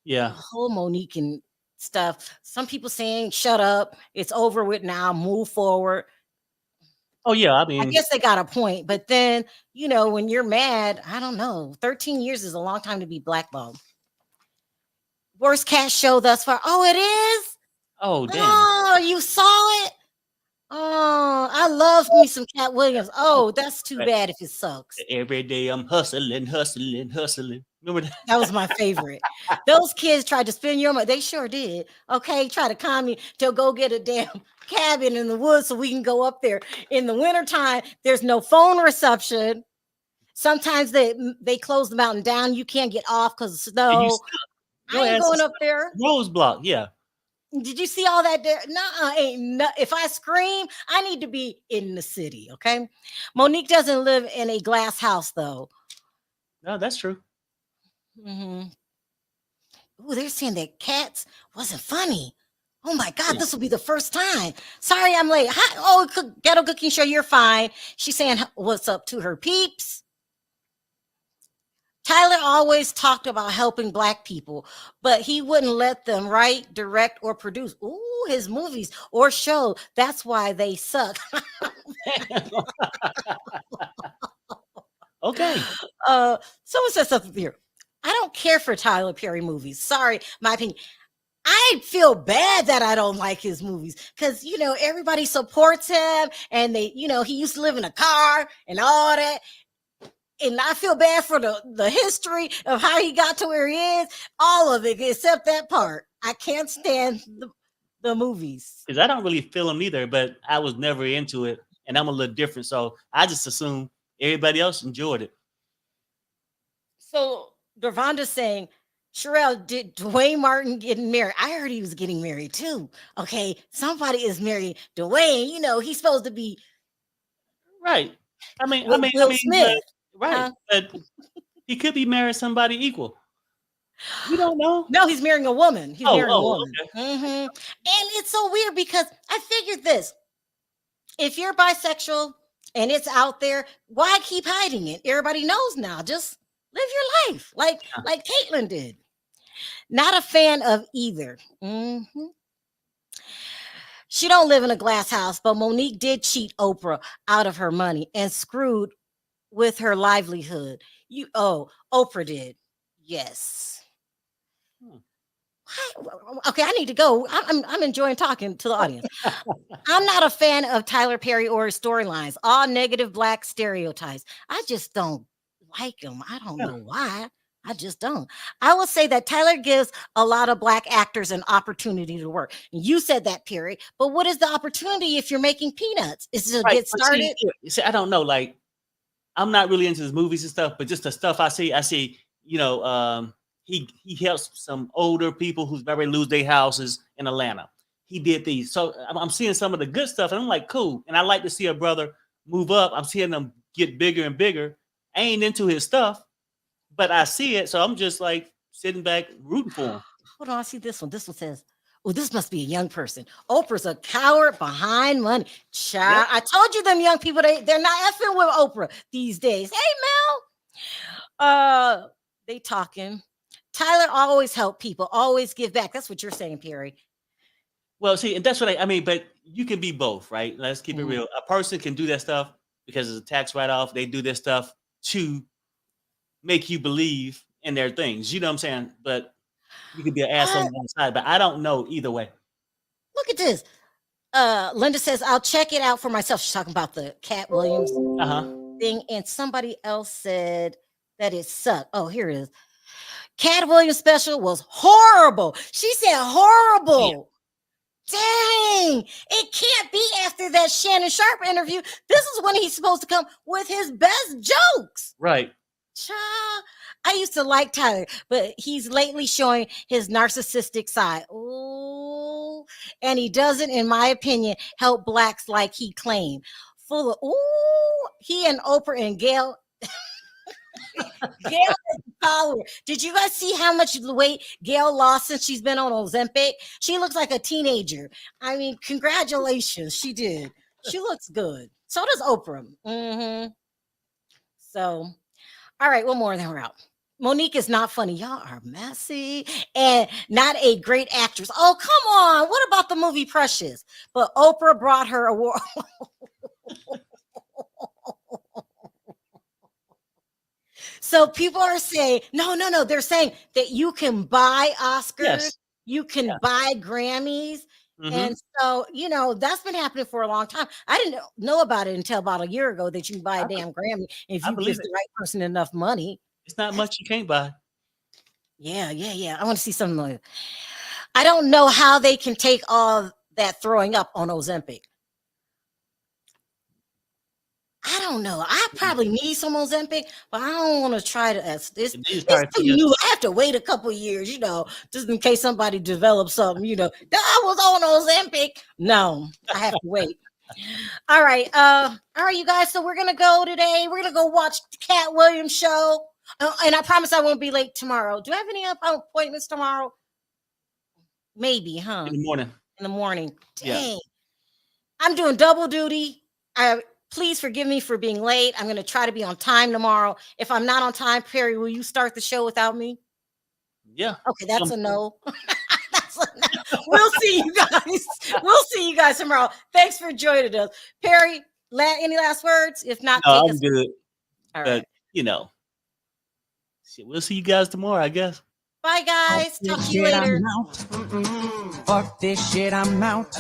Yeah. The whole Monique and stuff. Some people saying, shut up. It's over with now. Move forward. Oh, yeah. I mean, I guess they got a point. But then, when you're mad, I don't know. 13 years is a long time to be blackballed. Worst cat show thus far. Oh, it is? Oh, damn. Oh, you saw it? Oh, I love me some Cat Williams. Oh, that's too bad if it sucks. Every day I'm hustling. Remember that? That was my favorite. Those kids tried to spend your money. They sure did. Okay, try to con me to go get a damn cabin in the woods so we can go up there. In the wintertime, there's no phone reception. Sometimes they close the mountain down. You can't get off because of snow. I ain't going up there. Rose block, yeah. Did you see all that there? No. If I scream, I need to be in the city, okay? Monique doesn't live in a glass house, though. No, that's true. Mm-hmm. Oh, they're saying that Cats wasn't funny. Oh, my God, this will be the first time. Sorry, I'm late. Hi. Oh, Ghetto Cooking Show, you're fine. She's saying what's up to her peeps. Tyler always talked about helping Black people, but he wouldn't let them write, direct, or produce his movies or show. That's why they suck. Okay. Someone said something here. I don't care for Tyler Perry movies. Sorry, my opinion. I feel bad that I don't like his movies because, everybody supports him and he used to live in a car and all that. And I feel bad for the history of how he got to where he is, all of it, except that part. I can't stand the movies. Because I don't really feel them either, but I was never into it. And I'm a little different. So I just assume everybody else enjoyed it. So Dervonda's saying, Sherelle, did Dwayne Martin getting married? I heard he was getting married too. Okay, somebody is married. Dwayne, he's supposed to be right. I mean, Will Smith. Right. But he could be married somebody equal. You don't know. No, he's marrying a woman. He's marrying a woman. Okay. Mm-hmm. And it's so weird because I figured this. If you're bisexual and it's out there, why keep hiding it? Everybody knows now. Just live your life like Caitlyn did. Not a fan of either. Mm-hmm. She don't live in a glass house, but Monique did cheat Oprah out of her money and screwed with her livelihood. Oprah did. Yes. Hmm. Okay, I need to go. I'm enjoying talking to the audience. I'm not a fan of Tyler Perry or his storylines. All negative black stereotypes. I just don't like him. I don't Yeah. know why. I just don't. I will say that Tyler gives a lot of black actors an opportunity to work. You said that, Perry. But what is the opportunity if you're making peanuts? Is it to Right, get but started? see, I don't know. Like, I'm not really into his movies and stuff, but just the stuff I see, he helps some older people who's about to lose their houses in Atlanta. He did these, so I'm seeing some of the good stuff, and I'm like, cool. And I like to see a brother move up. I'm seeing them get bigger and bigger. I ain't into his stuff, but I see it, so I'm just like sitting back rooting for him. Hold on, I see this one. This one says, "Oh, this must be a young person. Oprah's a coward behind money." Child, I told you them young people, they're not effing with Oprah these days. Hey, Mel. They talking. Tyler always help people, always give back. That's what you're saying, Perry. Well, see, and that's what I mean, but you can be both, right? Let's keep it real. A person can do that stuff because it's a tax write-off. They do this stuff to make you believe in their things. You know what I'm saying? But you could be an ass on one side, but I don't know either way. Look at this. Linda says, "I'll check it out for myself." She's talking about the Cat Williams thing, and somebody else said that it sucked. Oh, here it is. Cat Williams special was horrible. She said horrible. Dang, it can't be after that Shannon Sharp interview. This is when he's supposed to come with his best jokes. Right. Child, I used to like Tyler, but he's lately showing his narcissistic side. Ooh, and he doesn't, in my opinion, help blacks like he claimed. Full of he and Oprah and Gail. Gail is a follower. Did you guys see how much weight Gail lost since she's been on Ozempic? She looks like a teenager. I mean, congratulations, she did. She looks good. So does Oprah. So, all right, one more and then we're out. Monique is not funny. Y'all are messy and not a great actress. Oh, come on. What about the movie Precious? But Oprah brought her award. So people are saying, no. They're saying that you can buy Oscars, you can buy Grammys. And so, that's been happening for a long time. I didn't know about it until about a year ago that you can buy a damn Grammy if you give the right person enough money. It's not much you can't buy. Yeah. I want to see something like that. I don't know how they can take all that throwing up on Ozempic. I don't know. I probably need some Ozempic, but I don't want to try to. It's too new. I have to wait a couple of years, just in case somebody develops something. I was on Ozempic. No, I have to wait. All right, you guys. So we're gonna go today. We're gonna go watch the Cat Williams show, and I promise I won't be late tomorrow. Do I have any appointments tomorrow? Maybe, huh? In the morning. Dang. Yeah. I'm doing double duty. Please forgive me for being late. I'm going to try to be on time tomorrow. If I'm not on time, Perry, will you start the show without me? Yeah. Okay, that's a no. That's a no. We'll see you guys. We'll see you guys tomorrow. Thanks for joining us. Perry, any last words? If not, no, I'm good. All right. We'll see you guys tomorrow, I guess. Bye, guys. Talk to you later. Fuck this shit, I'm out.